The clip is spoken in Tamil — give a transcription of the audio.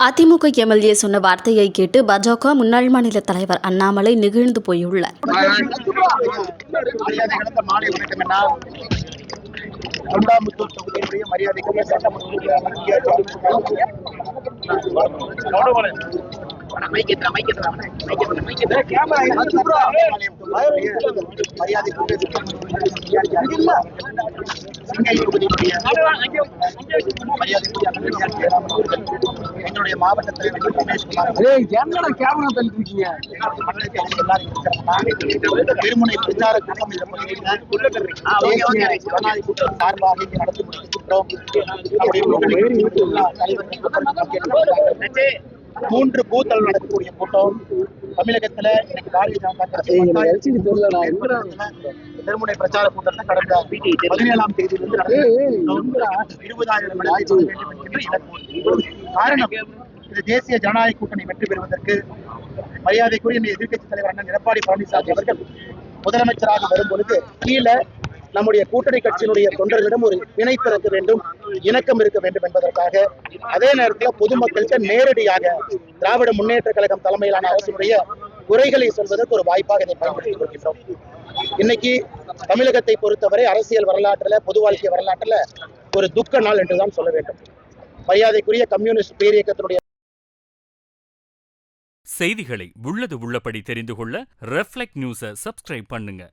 அதிமுக எம்எல்ஏ சொன்ன வார்த்தையை கேட்டு பாஜக முன்னாள் மாநில தலைவர் அண்ணாமலை நெகிழ்ந்து போயுள்ளார். என்னுடைய மாவட்டத்தில் திருமுனை பிரச்சார கூட்டம் சார்பாக நடத்தி முடிக்கின்றோம். 3 பூத்தல் நடக்கக்கூடிய கூட்டம் தமிழகத்துல இன்னைக்கு பாரதிய ஜனதா கட்சி திருமுனை பிரச்சார கூட்டத்தை கடந்த 17ஆம் தேதியிலிருந்து 20,000 காரணம் இது தேசிய ஜனநாயக கூட்டணி வெற்றி பெறுவதற்கு மரியாதைக்குரிய எதிர்க்கட்சித் தலைவர் அண்ணன் எடப்பாடி பழனிசாமி அவர்கள் முதலமைச்சராக வரும்பொழுது கீழே நம்முடைய கூட்டணி கட்சியினுடைய தொண்டர்களிடம் ஒரு பிணைப்பு இருக்க வேண்டும், இணக்கம் இருக்க வேண்டும் என்பதற்காக அதே நேரத்தில் பொதுமக்களுக்கு நேரடியாக திராவிட முன்னேற்ற கழகம் தலைமையிலான அரசுடைய குறைகளை சொல்வதற்கு ஒரு வாய்ப்பாக இதை பயன்படுத்திக் கொள்கின்றோம். இன்னைக்கு தமிழகத்தை பொறுத்தவரை அரசியல் வரலாற்றுல பொது வாழ்க்கை வரலாற்றுல ஒரு துக்க நாள் என்றுதான் சொல்ல வேண்டும். மரியாதைக்குரிய கம்யூனிஸ்ட் பேரியக்கத்தினுடைய செய்திகளை உள்ளது உள்ளபடி தெரிந்து கொள்ள ரெஃப்ளெக்ட் நியூஸை சப்ஸ்கிரைப் பண்ணுங்க.